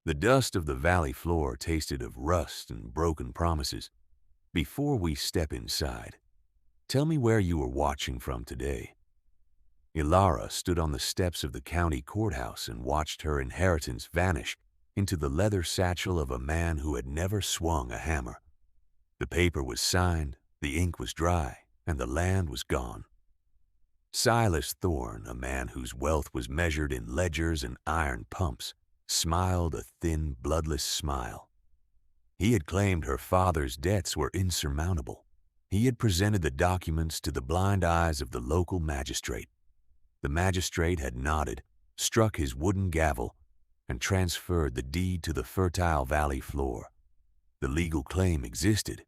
The dust of the valley floor tasted of rust and broken promises. Before we step inside, tell me where you were watching from today. Ilara stood on the steps of the county courthouse and watched her inheritance vanish into the leather satchel of a man who had never swung a hammer. The paper was signed, the ink was dry, and the land was gone. Silas Thorne, a man whose wealth was measured in ledgers and iron pumps, smiled a thin, bloodless smile. He had claimed her father's debts were insurmountable. He had presented the documents to the blind eyes of the local magistrate. The magistrate had nodded, struck his wooden gavel, and transferred the deed to the fertile valley floor. The legal claim existed.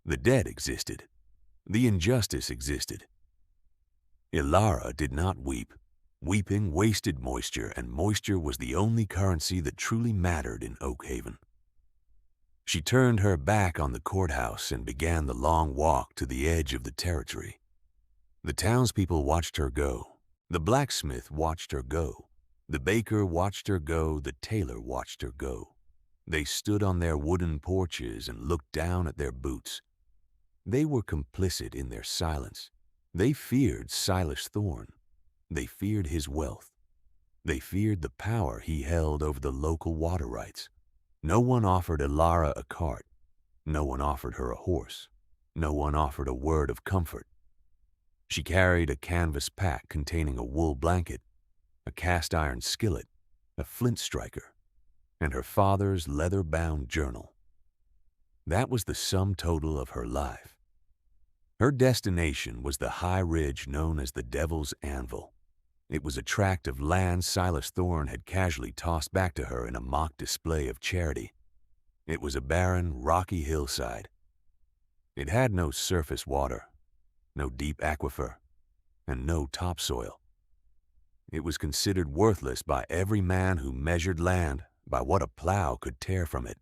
The debt existed. The injustice existed. Ilara did not weep. Weeping wasted moisture, and moisture was the only currency that truly mattered in Oak Haven. She turned her back on the courthouse and began the long walk to the edge of the territory. The townspeople watched her go. The blacksmith watched her go. The baker watched her go. The tailor watched her go. They stood on their wooden porches and looked down at their boots. They were complicit in their silence. They feared Silas Thorne. They feared his wealth. They feared the power he held over the local water rights. No one offered Ilara a cart. No one offered her a horse. No one offered a word of comfort. She carried a canvas pack containing a wool blanket, a cast-iron skillet, a flint striker, and her father's leather-bound journal. That was the sum total of her life. Her destination was the high ridge known as the Devil's Anvil. It was a tract of land Silas Thorne had casually tossed back to her in a mock display of charity. It was a barren, rocky hillside. It had no surface water, no deep aquifer, and no topsoil. It was considered worthless by every man who measured land by what a plow could tear from it.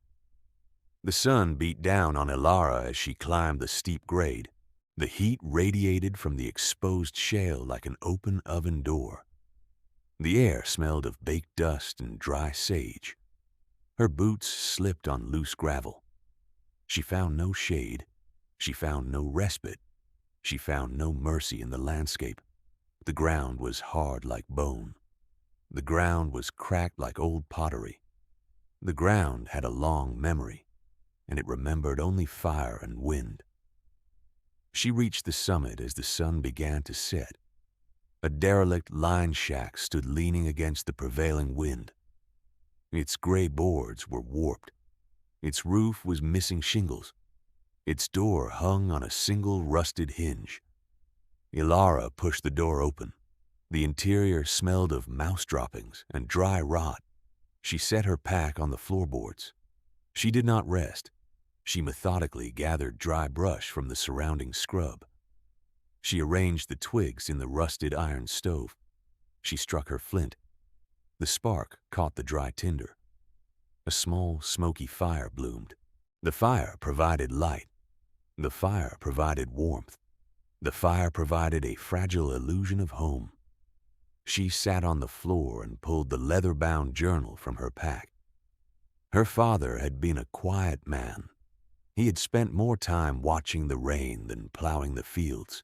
The sun beat down on Ilara as she climbed the steep grade. The heat radiated from the exposed shale like an open oven door. The air smelled of baked dust and dry sage. Her boots slipped on loose gravel. She found no shade. She found no respite. She found no mercy in the landscape. The ground was hard like bone. The ground was cracked like old pottery. The ground had a long memory, and it remembered only fire and wind. She reached the summit as the sun began to set. A derelict line shack stood leaning against the prevailing wind. Its gray boards were warped. Its roof was missing shingles. Its door hung on a single rusted hinge. Ilara pushed the door open. The interior smelled of mouse droppings and dry rot. She set her pack on the floorboards. She did not rest. She methodically gathered dry brush from the surrounding scrub. She arranged the twigs in the rusted iron stove. She struck her flint. The spark caught the dry tinder. A small, smoky fire bloomed. The fire provided light. The fire provided warmth. The fire provided a fragile illusion of home. She sat on the floor and pulled the leather-bound journal from her pack. Her father had been a quiet man. He had spent more time watching the rain than plowing the fields.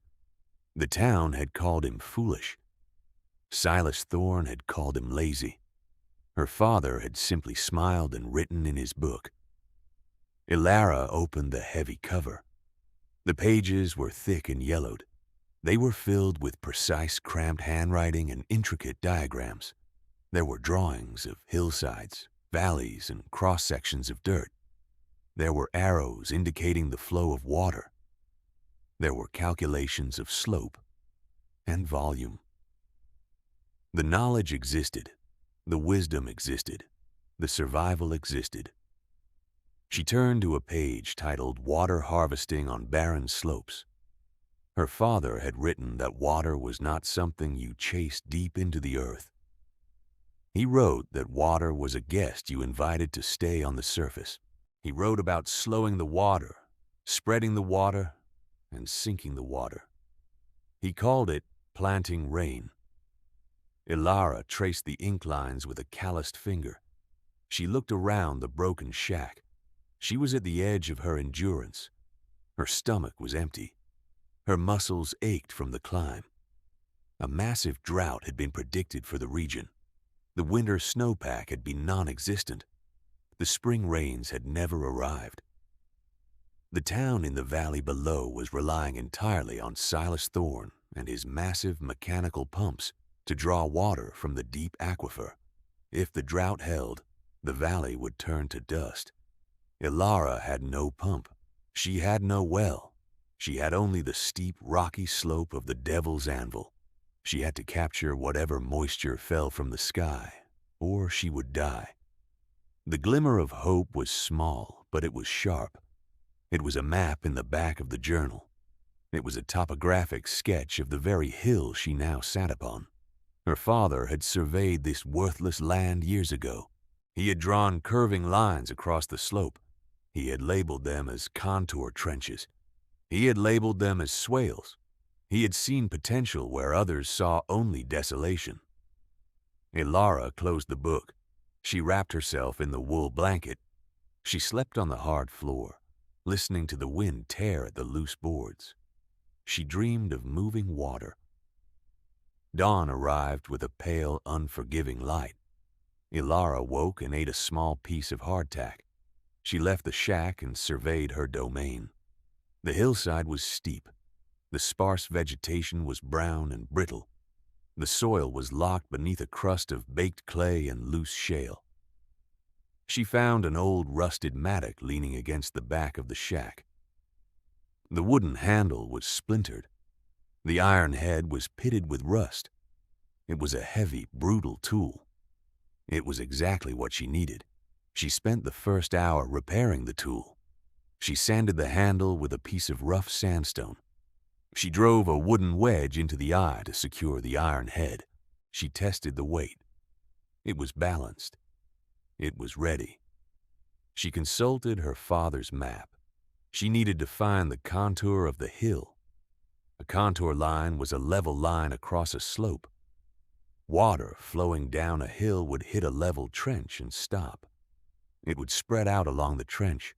The town had called him foolish. Silas Thorne had called him lazy. Her father had simply smiled and written in his book. Ilara opened the heavy cover. The pages were thick and yellowed. They were filled with precise, cramped handwriting and intricate diagrams. There were drawings of hillsides, valleys, and cross-sections of dirt. There were arrows indicating the flow of water. There were calculations of slope and volume. The knowledge existed. The wisdom existed. The survival existed. She turned to a page titled Water Harvesting on Barren Slopes. Her father had written that water was not something you chased deep into the earth. He wrote that water was a guest you invited to stay on the surface. He wrote about slowing the water, spreading the water, and sinking the water. He called it planting rain. Ilara traced the ink lines with a calloused finger. She looked around the broken shack. She was at the edge of her endurance. Her stomach was empty. Her muscles ached from the climb. A massive drought had been predicted for the region. The winter snowpack had been non-existent. The spring rains had never arrived. The town in the valley below was relying entirely on Silas Thorne and his massive mechanical pumps to draw water from the deep aquifer. If the drought held, the valley would turn to dust. Ilara had no pump. She had no well. She had only the steep, rocky slope of the Devil's Anvil. She had to capture whatever moisture fell from the sky, or she would die. The glimmer of hope was small, but it was sharp. It was a map in the back of the journal. It was a topographic sketch of the very hill she now sat upon. Her father had surveyed this worthless land years ago. He had drawn curving lines across the slope. He had labeled them as contour trenches. He had labeled them as swales. He had seen potential where others saw only desolation. Ilara closed the book. She wrapped herself in the wool blanket. She slept on the hard floor, listening to the wind tear at the loose boards. She dreamed of moving water. Dawn arrived with a pale, unforgiving light. Ilara woke and ate a small piece of hardtack. She left the shack and surveyed her domain. The hillside was steep. The sparse vegetation was brown and brittle. The soil was locked beneath a crust of baked clay and loose shale. She found an old rusted mattock leaning against the back of the shack. The wooden handle was splintered. The iron head was pitted with rust. It was a heavy, brutal tool. It was exactly what she needed. She spent the first hour repairing the tool. She sanded the handle with a piece of rough sandstone. She drove a wooden wedge into the eye to secure the iron head. She tested the weight. It was balanced. It was ready. She consulted her father's map. She needed to find the contour of the hill. A contour line was a level line across a slope. Water flowing down a hill would hit a level trench and stop. It would spread out along the trench.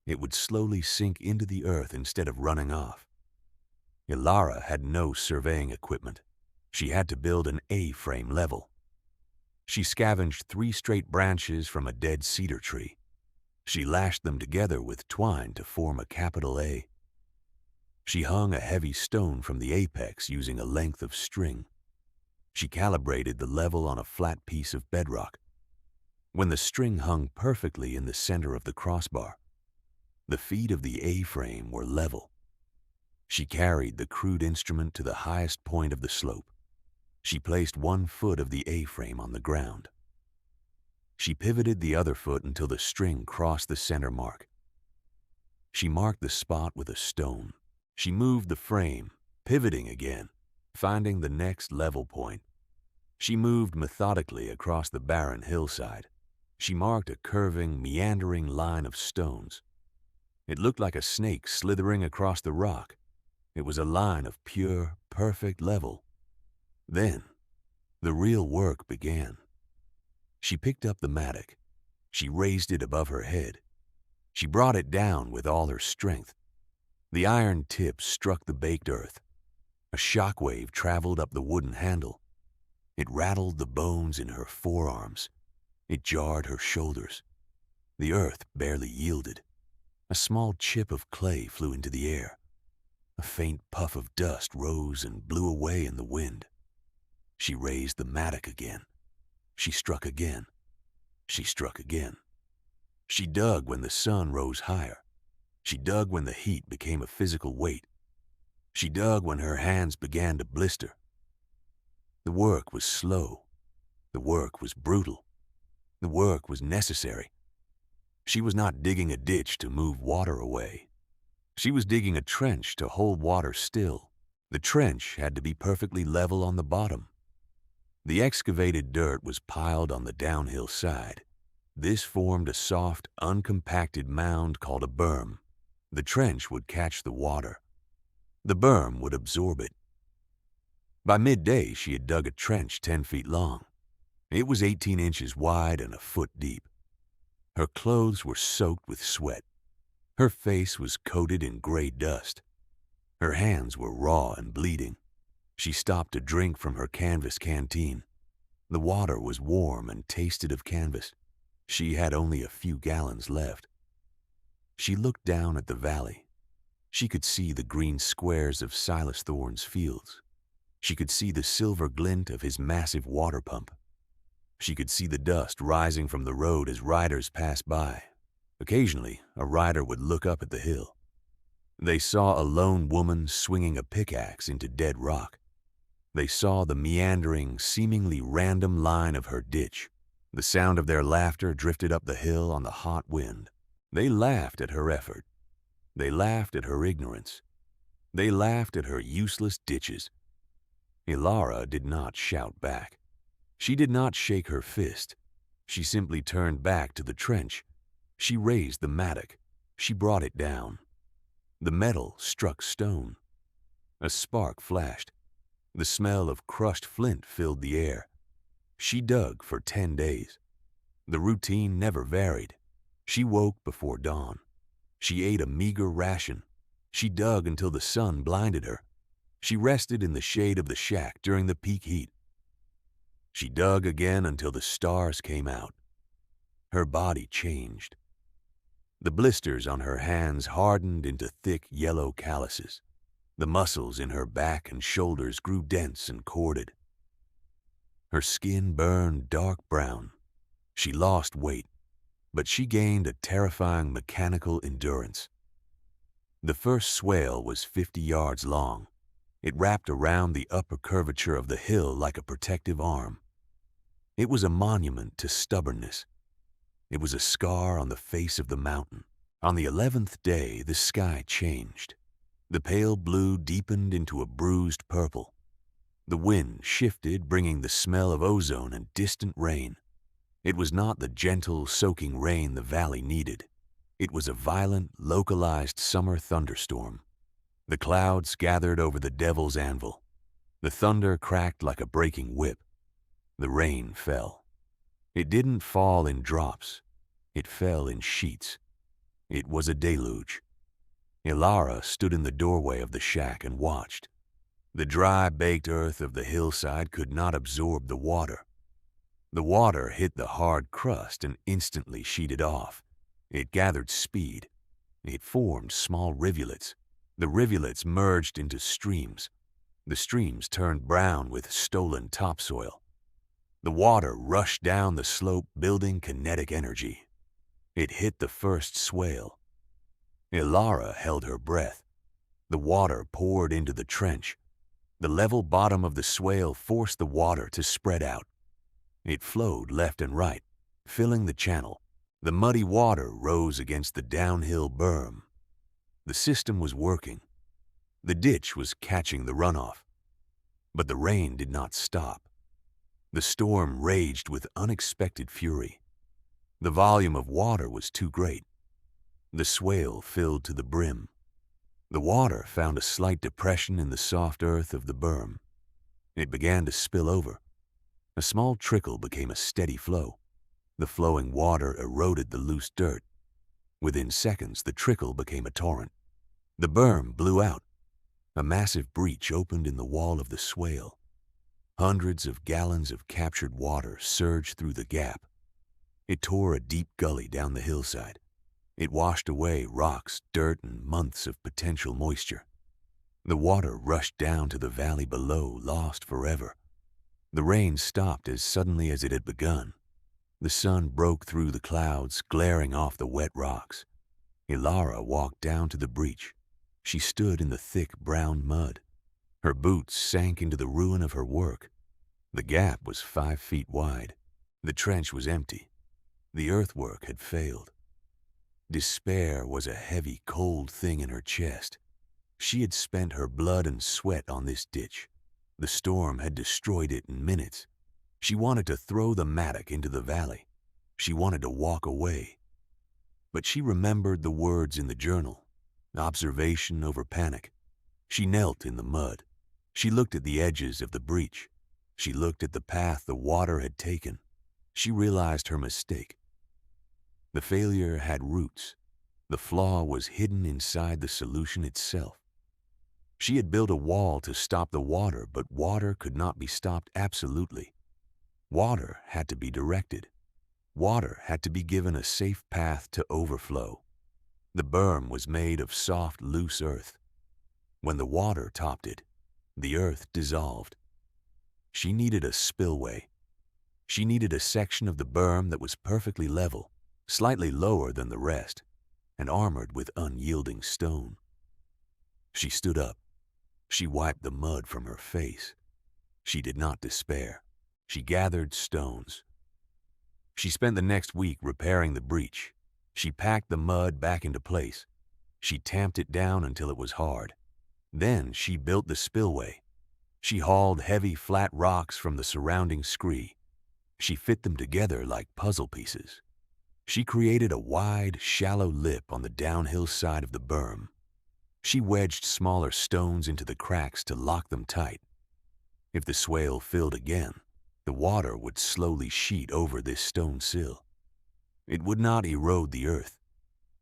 It would slowly sink into the earth instead of running off. Ilara had no surveying equipment. She had to build an A-frame level. She scavenged 3 straight branches from a dead cedar tree. She lashed them together with twine to form a capital A. She hung a heavy stone from the apex using a length of string. She calibrated the level on a flat piece of bedrock. When the string hung perfectly in the center of the crossbar, the feet of the A-frame were level. She carried the crude instrument to the highest point of the slope. She placed 1 foot of the A-frame on the ground. She pivoted the other foot until the string crossed the center mark. She marked the spot with a stone. She moved the frame, pivoting again, finding the next level point. She moved methodically across the barren hillside. She marked a curving, meandering line of stones. It looked like a snake slithering across the rock. It was a line of pure, perfect level. Then, the real work began. She picked up the mattock. She raised it above her head. She brought it down with all her strength. The iron tip struck the baked earth. A shock wave traveled up the wooden handle. It rattled the bones in her forearms. It jarred her shoulders. The earth barely yielded. A small chip of clay flew into the air. A faint puff of dust rose and blew away in the wind. She raised the mattock again. She struck again. She struck again. She dug when the sun rose higher. She dug when the heat became a physical weight. She dug when her hands began to blister. The work was slow. The work was brutal. The work was necessary. She was not digging a ditch to move water away. She was digging a trench to hold water still. The trench had to be perfectly level on the bottom. The excavated dirt was piled on the downhill side. This formed a soft, uncompacted mound called a berm. The trench would catch the water. The berm would absorb it. By midday, she had dug a trench 10 feet long. It was 18 inches wide and a foot deep. Her clothes were soaked with sweat. Her face was coated in gray dust. Her hands were raw and bleeding. She stopped to drink from her canvas canteen. The water was warm and tasted of canvas. She had only a few gallons left. She looked down at the valley. She could see the green squares of Silas Thorne's fields. She could see the silver glint of his massive water pump. She could see the dust rising from the road as riders passed by. Occasionally, a rider would look up at the hill. They saw a lone woman swinging a pickaxe into dead rock. They saw the meandering, seemingly random line of her ditch. The sound of their laughter drifted up the hill on the hot wind. They laughed at her effort. They laughed at her ignorance. They laughed at her useless ditches. Ilara did not shout back. She did not shake her fist. She simply turned back to the trench. She raised the mattock. She brought it down. The metal struck stone. A spark flashed. The smell of crushed flint filled the air. She dug for 10 days. The routine never varied. She woke before dawn. She ate a meager ration. She dug until the sun blinded her. She rested in the shade of the shack during the peak heat. She dug again until the stars came out. Her body changed. The blisters on her hands hardened into thick yellow calluses. The muscles in her back and shoulders grew dense and corded. Her skin burned dark brown. She lost weight, but she gained a terrifying mechanical endurance. The first swale was 50 yards long. It wrapped around the upper curvature of the hill like a protective arm. It was a monument to stubbornness. It was a scar on the face of the mountain. On the 11th day, the sky changed. The pale blue deepened into a bruised purple. The wind shifted, bringing the smell of ozone and distant rain. It was not the gentle, soaking rain the valley needed. It was a violent, localized summer thunderstorm. The clouds gathered over the devil's anvil. The thunder cracked like a breaking whip. The rain fell. It didn't fall in drops. It fell in sheets. It was a deluge. Ilara stood in the doorway of the shack and watched. The dry, baked earth of the hillside could not absorb the water. The water hit the hard crust and instantly sheeted off. It gathered speed. It formed small rivulets. The rivulets merged into streams. The streams turned brown with stolen topsoil. The water rushed down the slope, building kinetic energy. It hit the first swale. Ilara held her breath. The water poured into the trench. The level bottom of the swale forced the water to spread out. It flowed left and right, filling the channel. The muddy water rose against the downhill berm. The system was working. The ditch was catching the runoff. But the rain did not stop. The storm raged with unexpected fury. The volume of water was too great. The swale filled to the brim. The water found a slight depression in the soft earth of the berm. It began to spill over. A small trickle became a steady flow. The flowing water eroded the loose dirt. Within seconds, the trickle became a torrent. The berm blew out. A massive breach opened in the wall of the swale. Hundreds of gallons of captured water surged through the gap. It tore a deep gully down the hillside. It washed away rocks, dirt, and months of potential moisture. The water rushed down to the valley below, lost forever. The rain stopped as suddenly as it had begun. The sun broke through the clouds, glaring off the wet rocks. Ilara walked down to the breach. She stood in the thick brown mud. Her boots sank into the ruin of her work. The gap was 5 feet wide. The trench was empty. The earthwork had failed. Despair was a heavy, cold thing in her chest. She had spent her blood and sweat on this ditch. The storm had destroyed it in minutes. She wanted to throw the mattock into the valley. She wanted to walk away. But she remembered the words in the journal, observation over panic. She knelt in the mud. She looked at the edges of the breach. She looked at the path the water had taken. She realized her mistake. The failure had roots. The flaw was hidden inside the solution itself. She had built a wall to stop the water, but water could not be stopped absolutely. Water had to be directed. Water had to be given a safe path to overflow. The berm was made of soft, loose earth. When the water topped it, the earth dissolved. She needed a spillway. She needed a section of the berm that was perfectly level, slightly lower than the rest, and armored with unyielding stone. She stood up. She wiped the mud from her face. She did not despair. She gathered stones. She spent the next week repairing the breach. She packed the mud back into place. She tamped it down until it was hard. Then she built the spillway. She hauled heavy, flat rocks from the surrounding scree. She fit them together like puzzle pieces. She created a wide, shallow lip on the downhill side of the berm. She wedged smaller stones into the cracks to lock them tight. If the swale filled again, the water would slowly sheet over this stone sill. It would not erode the earth.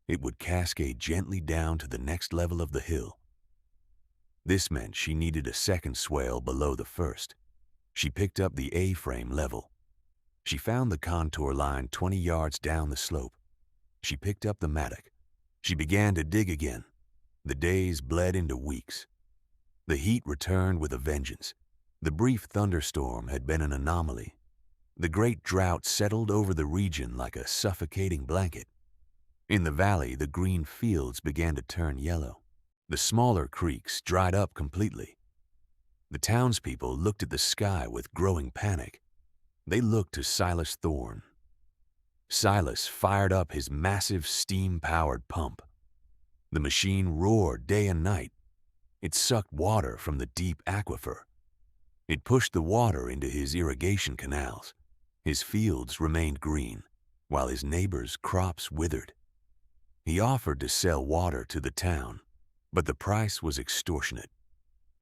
It would cascade gently down to the next level of the hill. This meant she needed a second swale below the first. She picked up the A-frame level. She found the contour line 20 yards down the slope. She picked up the mattock. She began to dig again. The days bled into weeks. The heat returned with a vengeance. The brief thunderstorm had been an anomaly. The great drought settled over the region like a suffocating blanket. In the valley, the green fields began to turn yellow. The smaller creeks dried up completely. The townspeople looked at the sky with growing panic. They looked to Silas Thorne. Silas fired up his massive steam-powered pump. The machine roared day and night. It sucked water from the deep aquifer. It pushed the water into his irrigation canals. His fields remained green, while his neighbors' crops withered. He offered to sell water to the town, but the price was extortionate.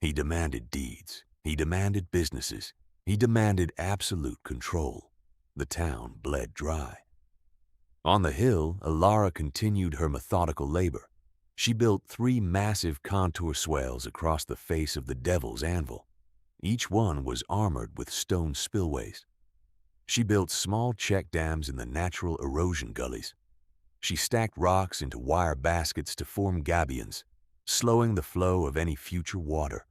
He demanded deeds. He demanded businesses. He demanded absolute control. The town bled dry. On the hill, Ilara continued her methodical labor. She built 3 massive contour swales across the face of the Devil's Anvil. Each one was armored with stone spillways. She built small check dams in the natural erosion gullies. She stacked rocks into wire baskets to form gabions, slowing the flow of any future water.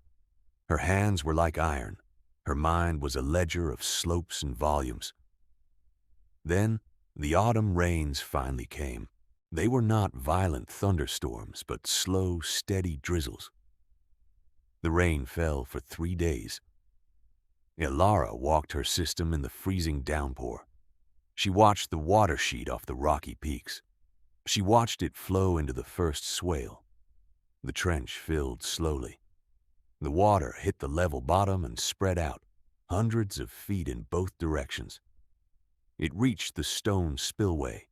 Her hands were like iron. Her mind was a ledger of slopes and volumes. Then the autumn rains finally came. They were not violent thunderstorms, but slow, steady drizzles. The rain fell for 3 days. Ilara walked her system in the freezing downpour. She watched the water sheet off the rocky peaks. She watched it flow into the first swale. The trench filled slowly. The water hit the level bottom and spread out, hundreds of feet in both directions. It reached the stone spillway.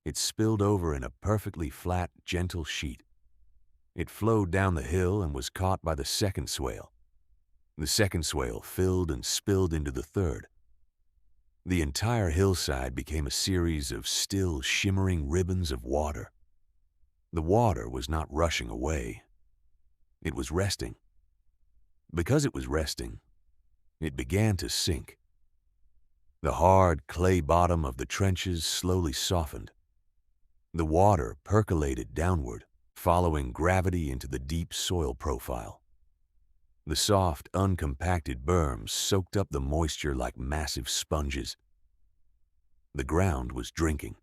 It spilled over in a perfectly flat, gentle sheet. It flowed down the hill and was caught by the second swale. The second swale filled and spilled into the third. The entire hillside became a series of still, shimmering ribbons of water. The water was not rushing away. It was resting. Because it was resting, it began to sink. The hard clay bottom of the trenches slowly softened. The water percolated downward, following gravity into the deep soil profile. The soft, uncompacted berms soaked up the moisture like massive sponges. The ground was drinking.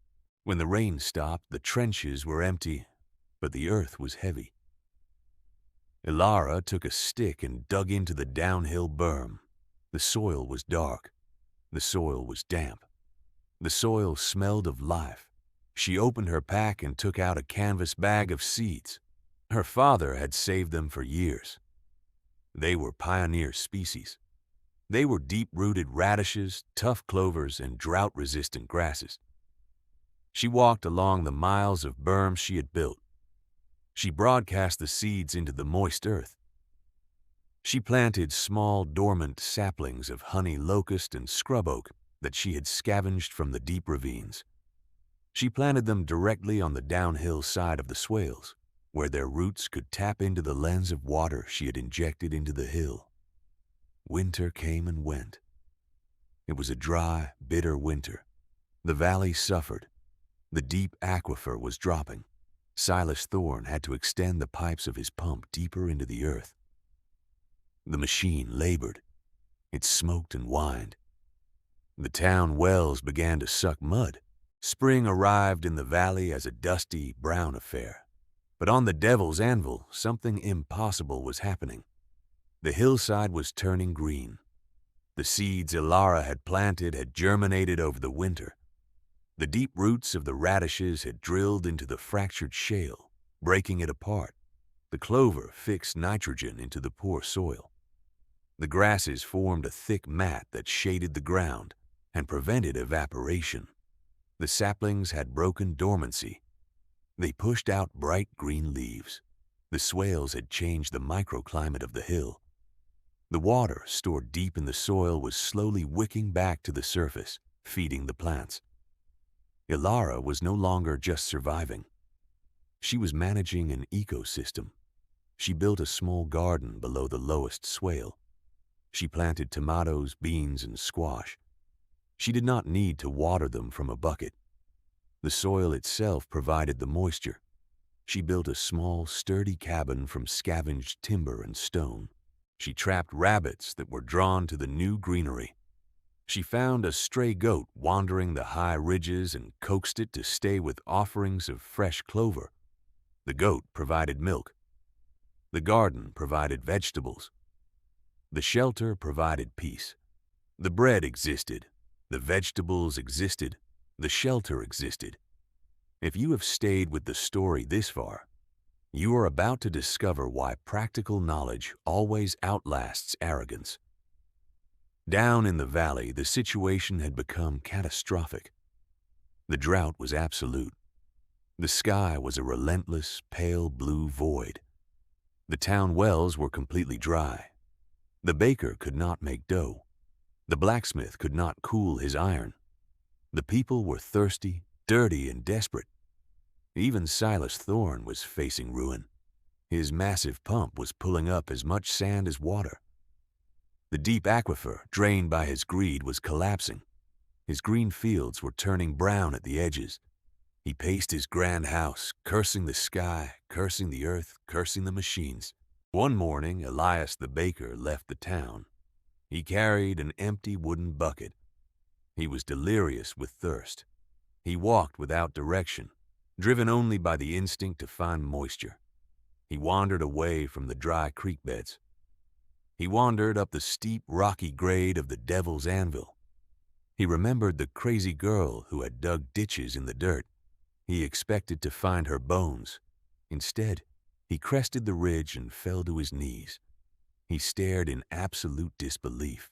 When the rain stopped, the trenches were empty, but the earth was heavy. Ilara took a stick and dug into the downhill berm. The soil was dark. The soil was damp. The soil smelled of life. She opened her pack and took out a canvas bag of seeds. Her father had saved them for years. They were pioneer species. They were deep-rooted radishes, tough clovers, and drought-resistant grasses. She walked along the miles of berm she had built. She broadcast the seeds into the moist earth. She planted small, dormant saplings of honey locust and scrub oak that she had scavenged from the deep ravines. She planted them directly on the downhill side of the swales, where their roots could tap into the lens of water she had injected into the hill. Winter came and went. It was a dry, bitter winter. The valley suffered. The deep aquifer was dropping. Silas Thorne had to extend the pipes of his pump deeper into the earth. The machine labored. It smoked and whined. The town wells began to suck mud. Spring arrived in the valley as a dusty, brown affair. But on the Devil's Anvil, something impossible was happening. The hillside was turning green. The seeds Ilara had planted had germinated over the winter. The deep roots of the radishes had drilled into the fractured shale, breaking it apart. The clover fixed nitrogen into the poor soil. The grasses formed a thick mat that shaded the ground and prevented evaporation. The saplings had broken dormancy. They pushed out bright green leaves. The swales had changed the microclimate of the hill. The water stored deep in the soil was slowly wicking back to the surface, feeding the plants. Ilara was no longer just surviving. She was managing an ecosystem. She built a small garden below the lowest swale. She planted tomatoes, beans, and squash. She did not need to water them from a bucket. The soil itself provided the moisture. She built a small, sturdy cabin from scavenged timber and stone. She trapped rabbits that were drawn to the new greenery. She found a stray goat wandering the high ridges and coaxed it to stay with offerings of fresh clover. The goat provided milk. The garden provided vegetables. The shelter provided peace. The bread existed. The vegetables existed. The shelter existed. If you have stayed with the story this far, you are about to discover why practical knowledge always outlasts arrogance. Down in the valley, the situation had become catastrophic. The drought was absolute. The sky was a relentless, pale blue void. The town wells were completely dry. The baker could not make dough. The blacksmith could not cool his iron. The people were thirsty, dirty, and desperate. Even Silas Thorne was facing ruin. His massive pump was pulling up as much sand as water. The deep aquifer, drained by his greed, was collapsing. His green fields were turning brown at the edges. He paced his grand house, cursing the sky, cursing the earth, cursing the machines. One morning, Elias the baker left the town. He carried an empty wooden bucket. He was delirious with thirst. He walked without direction, driven only by the instinct to find moisture. He wandered away from the dry creek beds. He wandered up the steep, rocky grade of the Devil's Anvil. He remembered the crazy girl who had dug ditches in the dirt. He expected to find her bones. Instead, he crested the ridge and fell to his knees. He stared in absolute disbelief.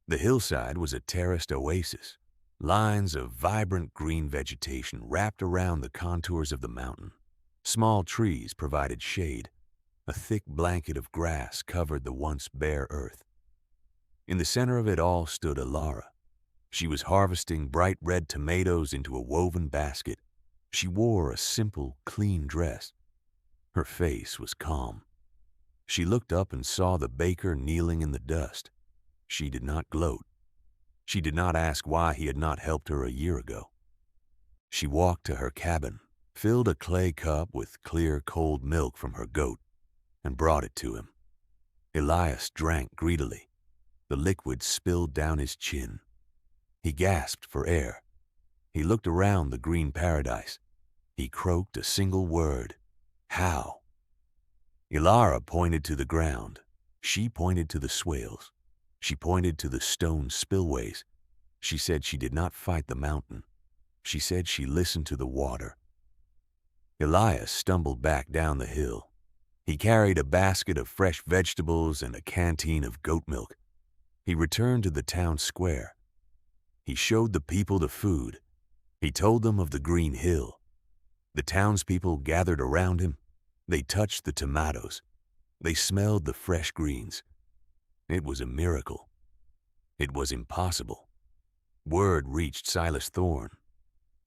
The hillside was a terraced oasis. Lines of vibrant green vegetation wrapped around the contours of the mountain. Small trees provided shade. A thick blanket of grass covered the once bare earth. In the center of it all stood Ilara. She was harvesting bright red tomatoes into a woven basket. She wore a simple, clean dress. Her face was calm. She looked up and saw the baker kneeling in the dust. She did not gloat. She did not ask why he had not helped her a year ago. She walked to her cabin, filled a clay cup with clear, cold milk from her goat, and brought it to him. Elias drank greedily. The liquid spilled down his chin. He gasped for air. He looked around the green paradise. He croaked a single word: "How?" Ilara pointed to the ground. She pointed to the swales. She pointed to the stone spillways. She said she did not fight the mountain. She said she listened to the water. Elias stumbled back down the hill. He carried a basket of fresh vegetables and a canteen of goat milk. He returned to the town square. He showed the people the food. He told them of the green hill. The townspeople gathered around him. They touched the tomatoes. They smelled the fresh greens. It was a miracle. It was impossible. Word reached Silas Thorne.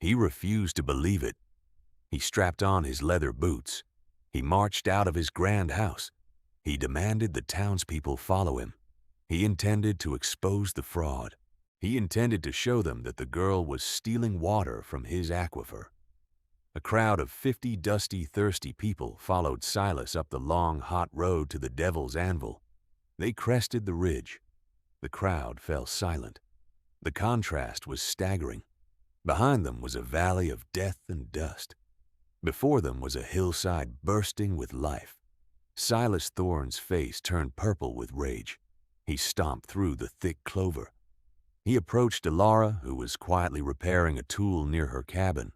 He refused to believe it. He strapped on his leather boots. He marched out of his grand house. He demanded the townspeople follow him. He intended to expose the fraud. He intended to show them that the girl was stealing water from his aquifer. A crowd of 50 dusty, thirsty people followed Silas up the long, hot road to the Devil's Anvil. They crested the ridge. The crowd fell silent. The contrast was staggering. Behind them was a valley of death and dust. Before them was a hillside bursting with life. Silas Thorne's face turned purple with rage. He stomped through the thick clover. He approached Elara, who was quietly repairing a tool near her cabin.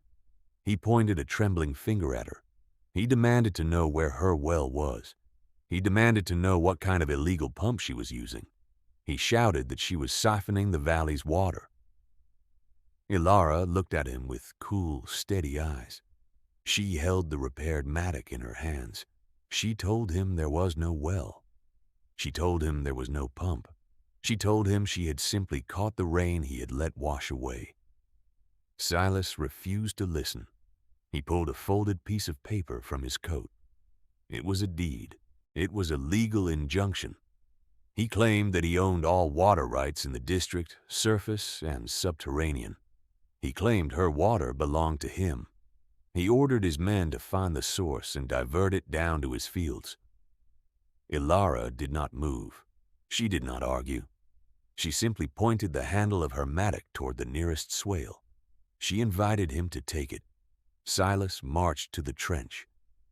He pointed a trembling finger at her. He demanded to know where her well was. He demanded to know what kind of illegal pump she was using. He shouted that she was siphoning the valley's water. Elara looked at him with cool, steady eyes. She held the repaired mattock in her hands. She told him there was no well. She told him there was no pump. She told him she had simply caught the rain he had let wash away. Silas refused to listen. He pulled a folded piece of paper from his coat. It was a deed. It was a legal injunction. He claimed that he owned all water rights in the district, surface and subterranean. He claimed her water belonged to him. He ordered his men to find the source and divert it down to his fields. Elara did not move. She did not argue. She simply pointed the handle of her mattock toward the nearest swale. She invited him to take it. Silas marched to the trench.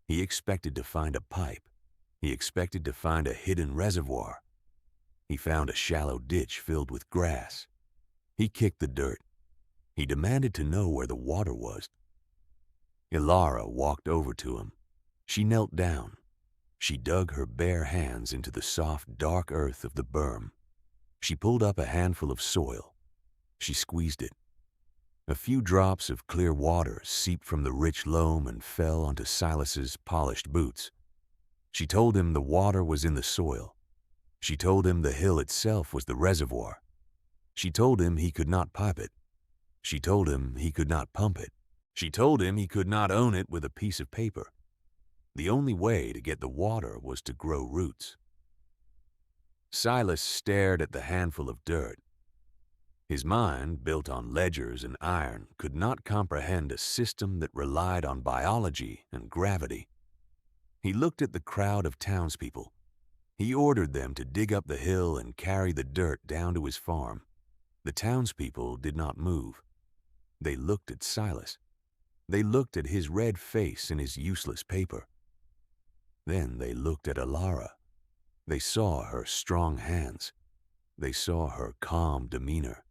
He expected to find a pipe. He expected to find a hidden reservoir. He found a shallow ditch filled with grass. He kicked the dirt. He demanded to know where the water was. Elara walked over to him. She knelt down. She dug her bare hands into the soft, dark earth of the berm. She pulled up a handful of soil. She squeezed it. A few drops of clear water seeped from the rich loam and fell onto Silas's polished boots. She told him the water was in the soil. She told him the hill itself was the reservoir. She told him he could not pipe it. She told him he could not pump it. She told him he could not own it with a piece of paper. The only way to get the water was to grow roots. Silas stared at the handful of dirt. His mind, built on ledgers and iron, could not comprehend a system that relied on biology and gravity. He looked at the crowd of townspeople. He ordered them to dig up the hill and carry the dirt down to his farm. The townspeople did not move. They looked at Silas. They looked at his red face and his useless paper. Then they looked at Elara. They saw her strong hands. They saw her calm demeanor.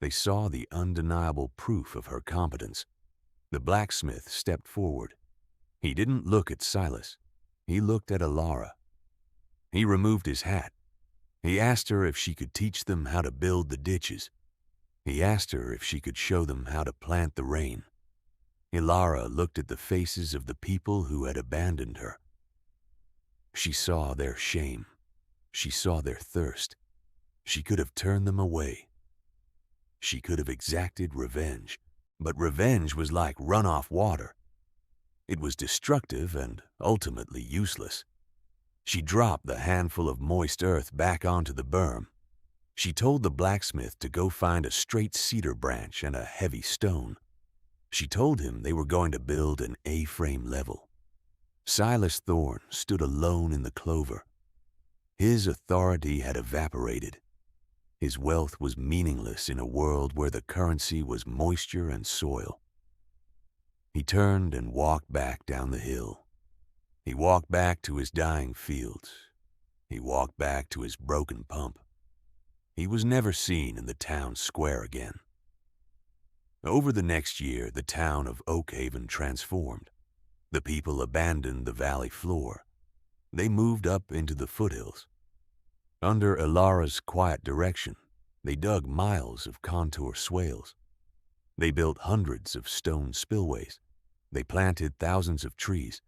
They saw the undeniable proof of her competence. The blacksmith stepped forward. He didn't look at Silas. He looked at Elara. He removed his hat. He asked her if she could teach them how to build the ditches. He asked her if she could show them how to plant the rain. Elara looked at the faces of the people who had abandoned her. She saw their shame. She saw their thirst. She could have turned them away. She could have exacted revenge, but revenge was like runoff water. It was destructive and ultimately useless. She dropped the handful of moist earth back onto the berm. She told the blacksmith to go find a straight cedar branch and a heavy stone. She told him they were going to build an A-frame level. Silas Thorne stood alone in the clover. His authority had evaporated. His wealth was meaningless in a world where the currency was moisture and soil. He turned and walked back down the hill. He walked back to his dying fields. He walked back to his broken pump. He was never seen in the town square again. Over the next year, the town of Oakhaven transformed. The people abandoned the valley floor. They moved up into the foothills. Under Elara's quiet direction, they dug miles of contour swales. They built hundreds of stone spillways. They planted thousands of trees.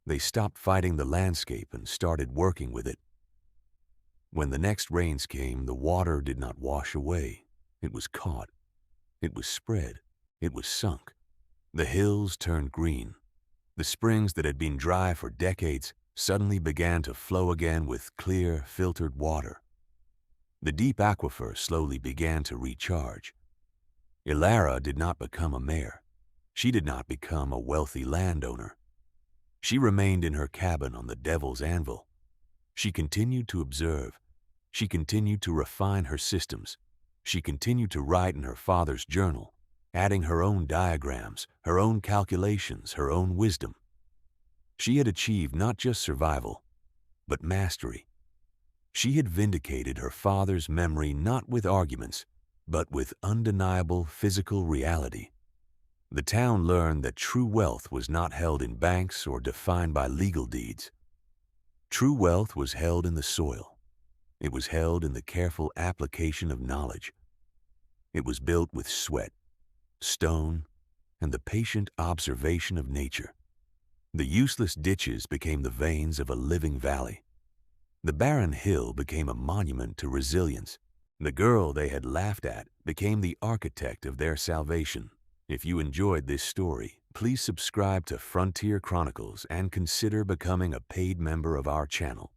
They stopped fighting the landscape and started working with it. When the next rains came, the water did not wash away. It was caught. It was spread. It was sunk. The hills turned green. The springs that had been dry for decades suddenly began to flow again with clear, filtered water. The deep aquifer slowly began to recharge. Ilara did not become a mayor. She did not become a wealthy landowner. She remained in her cabin on the Devil's Anvil. She continued to observe. She continued to refine her systems. She continued to write in her father's journal, adding her own diagrams, her own calculations, her own wisdom. She had achieved not just survival, but mastery. She had vindicated her father's memory not with arguments, but with undeniable physical reality. The town learned that true wealth was not held in banks or defined by legal deeds. True wealth was held in the soil. It was held in the careful application of knowledge. It was built with sweat, stone, and the patient observation of nature. The useless ditches became the veins of a living valley. The barren hill became a monument to resilience. The girl they had laughed at became the architect of their salvation. If you enjoyed this story, please subscribe to Frontier Chronicles and consider becoming a paid member of our channel.